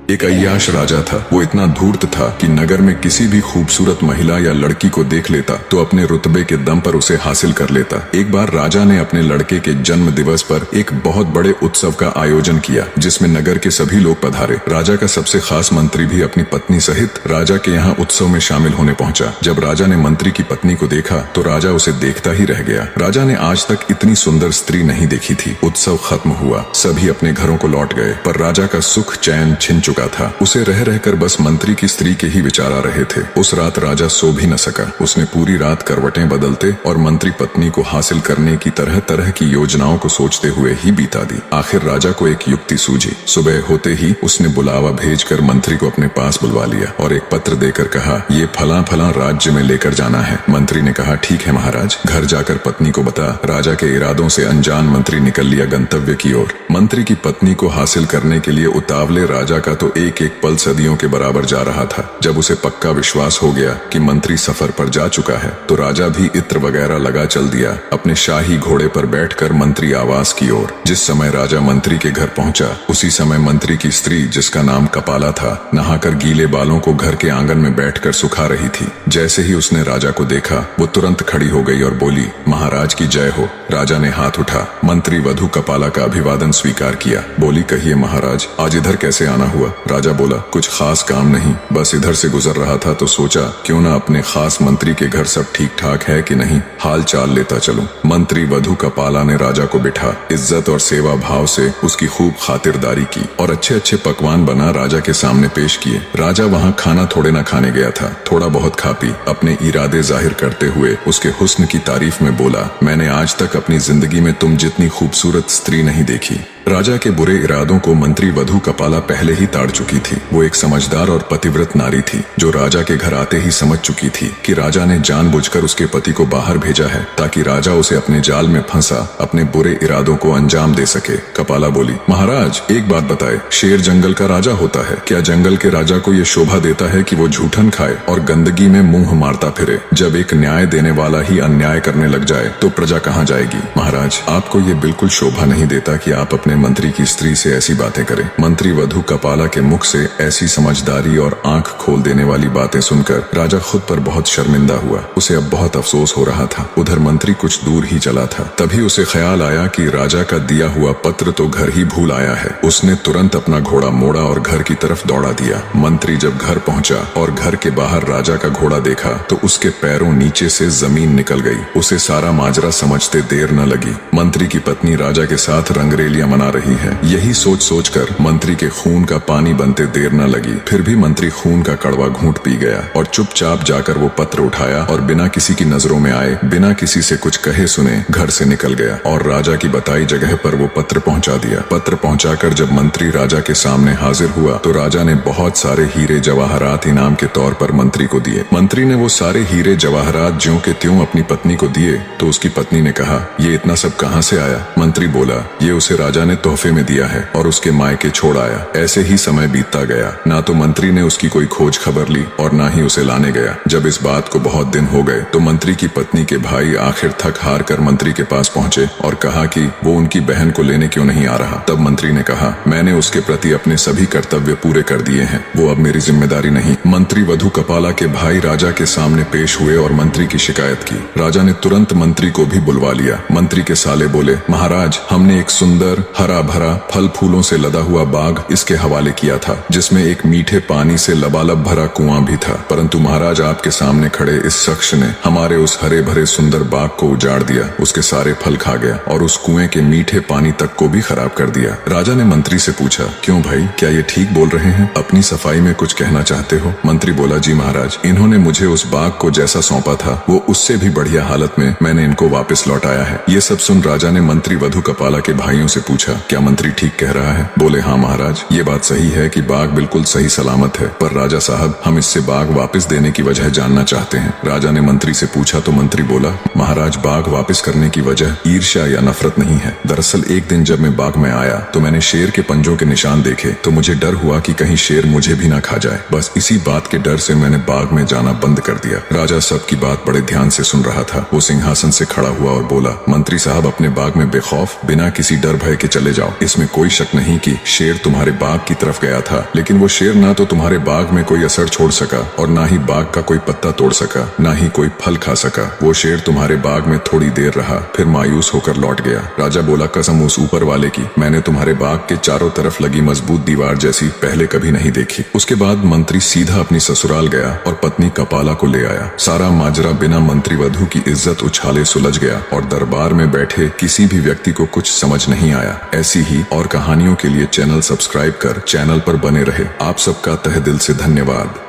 एक अय्याश राजा था। वो इतना धूर्त था कि नगर में किसी भी खूबसूरत महिला या लड़की को देख लेता तो अपने रुतबे के दम पर उसे हासिल कर लेता। एक बार राजा ने अपने लड़के के जन्म दिवस पर एक बहुत बड़े उत्सव का आयोजन किया, जिसमें नगर के सभी लोग पधारे। राजा का सबसे खास मंत्री भी अपनी पत्नी सहित राजा के यहाँ उत्सव में शामिल होने पहुंचा। जब राजा ने मंत्री की पत्नी को देखा तो राजा उसे देखता ही रह गया। राजा ने आज तक इतनी सुंदर स्त्री नहीं देखी थी। उत्सव खत्म हुआ, सभी अपने घरों को लौट गए, पर राजा का सुख चैन छिन चुका था। उसे रह रहकर बस मंत्री की स्त्री के ही विचार आ रहे थे। उस रात राजा सो भी न सका। उसने पूरी रात करवटें बदलते और मंत्री पत्नी को हासिल करने की तरह तरह की योजनाओं को सोचते हुए ही बीता दी। आखिर राजा को एक युक्ति सूझी। सुबह होते ही उसने बुलावा भेजकर मंत्री को अपने पास बुलवा लिया और एक पत्र देकर कहा, ये फला फला राज्य में लेकर जाना है। मंत्री ने कहा, ठीक है महाराज। घर जाकर पत्नी को बता। राजा के इरादों से अनजान मंत्री निकल लिया गंतव्य की ओर। मंत्री की पत्नी को हासिल करने के लिए उतावले राजा का तो एक एक पल सदियों के बराबर जा रहा था। जब उसे पक्का विश्वास हो गया कि मंत्री सफर पर जा चुका है तो राजा भी इत्र वगैरह लगा चल दिया अपने शाही घोड़े पर बैठकर मंत्री आवास की ओर। जिस समय राजा मंत्री के घर पहुंचा उसी समय मंत्री की स्त्री, जिसका नाम कपाला था, नहाकर गीले बालों को घर के आंगन में बैठकर सुखा रही थी। जैसे ही उसने राजा को देखा वो तुरंत खड़ी हो गई और बोली, महाराज की जय हो। राजा ने हाथ उठा। मंत्री वधु कपाला का अभिवादन स्वीकार किया। बोली, कहिए महाराज, आज इधर कैसे आना हुआ? राजा बोला, कुछ खास काम नहीं, बस इधर से गुजर रहा था तो सोचा क्यों ना अपने खास मंत्री के घर सब ठीक ठाक है कि नहीं, हाल चाल लेता चलूं। मंत्री वधु कपाला ने राजा को बिठा इज्जत और सेवा भाव से उसकी खूब खातिरदारी की और अच्छे अच्छे पकवान बना राजा के सामने पेश किए। राजा वहाँ खाना थोड़े न खाने गया था, थोड़ा बहुत खा पी अपने इरादे जाहिर करते हुए उसके हुस्न की तारीफ में बोला, मैंने आज तक अपनी जिंदगी में तुम जितनी खूबसूरत स्त्री नहीं देखी। राजा के बुरे इरादों को मंत्री वधु कपाला पहले ही ताड़ चुकी थी। वो एक समझदार और पतिव्रत नारी थी जो राजा के घर आते ही समझ चुकी थी कि राजा ने जानबूझकर उसके पति को बाहर भेजा है ताकि राजा उसे अपने जाल में फंसा अपने बुरे इरादों को अंजाम दे सके। कपाला बोली, महाराज एक बात बताए, शेर जंगल का राजा होता है, क्या जंगल के राजा को ये शोभा देता है कि वो झूठन खाए और गंदगी में मुंह मारता फिरे? जब एक न्याय देने वाला ही अन्याय करने लग जाए तो प्रजा कहाँ जाएगी? महाराज, आपको ये बिल्कुल शोभा नहीं देता कि आप अपने मंत्री की स्त्री से ऐसी बातें करें। मंत्री वधु कपाला के मुख से ऐसी समझदारी और आंख खोल देने वाली बातें सुनकर राजा खुद पर बहुत शर्मिंदा हुआ। उसे अब बहुत अफसोस हो रहा था। उधर मंत्री कुछ दूर ही चला था, तभी उसे ख्याल आया कि राजा का दिया हुआ पत्र तो घर ही भूल आया है। उसने तुरंत अपना घोड़ा मोड़ा और घर की तरफ दौड़ा दिया। मंत्री जब घर पहुंचा और घर के बाहर राजा का घोड़ा देखा तो उसके पैरों नीचे से जमीन निकल गई। उसे सारा माजरा समझते देर न लगी। मंत्री की पत्नी राजा के साथ रंगरेलियां मना रही है। यही सोच सोचकर मंत्री के खून का पानी बनते देर न लगी। फिर भी मंत्री खून का कड़वा घूंट पी गया और चुपचाप जाकर वो पत्र उठाया और बिना किसी की नजरों में आए, बिना किसी से कुछ कहे सुने घर से निकल गया और राजा की बताई जगह पर वो पत्र पहुंचा दिया। पत्र पहुंचाकर जब मंत्री राजा के सामने हाजिर हुआ तो राजा ने बहुत सारे हीरे जवाहरात इनाम के तौर पर मंत्री को दिए। मंत्री ने वो सारे हीरे जवाहरात ज्यों के त्यों अपनी पत्नी को दिए तो उसकी पत्नी ने कहा, ये इतना सब कहाँ से आया? मंत्री बोला, ये उसे राजा ने तोहफे में दिया है और उसके मायके छोड़ आया। ऐसे ही समय बीतता गया। ना तो मंत्री ने उसकी कोई खोज खबर ली और ना ही उसे लाने गया। जब इस बात को बहुत दिन हो गए तो मंत्री की पत्नी के भाई आखिर थक हार कर मंत्री के पास पहुंचे और कहा कि वो उनकी बहन को लेने क्यों नहीं आ रहा। तब मंत्री ने कहा, मैंने उसके प्रति अपने सभी कर्तव्य पूरे कर दिए हैं, वो अब मेरी जिम्मेदारी नहीं। मंत्री वधु कपाला के भाई राजा के सामने पेश हुए और मंत्री की शिकायत की। राजा ने तुरंत मंत्री को भी बुलवा लिया। मंत्री के साले बोले, महाराज, हमने एक सुंदर हरा भरा फल फूलों से लदा हुआ बाग इसके हवाले किया था जिसमें एक मीठे पानी से लबालब भरा कुआं भी था, परंतु महाराज आपके सामने खड़े इस शख्स ने हमारे उस हरे भरे सुंदर बाग को उजाड़ दिया, उसके सारे फल खा गया और उस कुएं के मीठे पानी तक को भी खराब कर दिया। राजा ने मंत्री से पूछा, क्यों भाई, क्या ये ठीक बोल रहे हैं? अपनी सफाई में कुछ कहना चाहते हो? मंत्री बोला, जी महाराज, इन्होंने मुझे उस बाग को जैसा सौंपा था वो उससे भी बढ़िया हालत में मैंने इनको वापस लौटाया है। ये सब सुन राजा ने मंत्री वधु कपाला के भाइयों से पूछा, क्या मंत्री ठीक कह रहा है? बोले, हाँ महाराज, ये बात सही है कि बाग बिल्कुल सही सलामत है, पर राजा साहब, हम इससे बाग वापस देने की वजह जानना चाहते हैं। राजा ने मंत्री से पूछा तो मंत्री बोला, महाराज, बाग वापस करने की वजह ईर्ष्या या नफरत नहीं है। दरअसल एक दिन जब मैं बाग में आया तो मैंने शेर के पंजों के निशान देखे तो मुझे डर हुआ कि कहीं शेर मुझे भी ना खा जाए। बस इसी बात के डर से मैंने बाग में जाना बंद कर दिया। राजा सबकी बात बड़े ध्यान से सुन रहा था। वो सिंहासन से खड़ा हुआ और बोला, मंत्री साहब, अपने बाग में बेखौफ बिना किसी डर भय के चले जाओ। इसमें कोई शक नहीं कि शेर तुम्हारे बाग की तरफ गया था, लेकिन वो शेर ना तो तुम्हारे बाग में कोई असर छोड़ सका और ना ही बाग का कोई पत्ता तोड़ सका, ना ही कोई फल खा सका। वो शेर तुम्हारे बाग में थोड़ी देर रहा, फिर मायूस होकर लौट गया। राजा बोला, कसम उस ऊपर वाले की, मैंने तुम्हारे बाग के चारों तरफ लगी मजबूत दीवार जैसी पहले कभी नहीं देखी। उसके बाद मंत्री सीधा अपनी ससुराल गया और पत्नी कपाला को ले आया। सारा माजरा बिना मंत्री वधू की इज्जत उछाले सुलझ गया और दरबार में बैठे किसी भी व्यक्ति को कुछ समझ नहीं आया। ऐसी ही और कहानियों के लिए चैनल सब्सक्राइब कर चैनल पर बने रहे। आप सबका तहे दिल से धन्यवाद।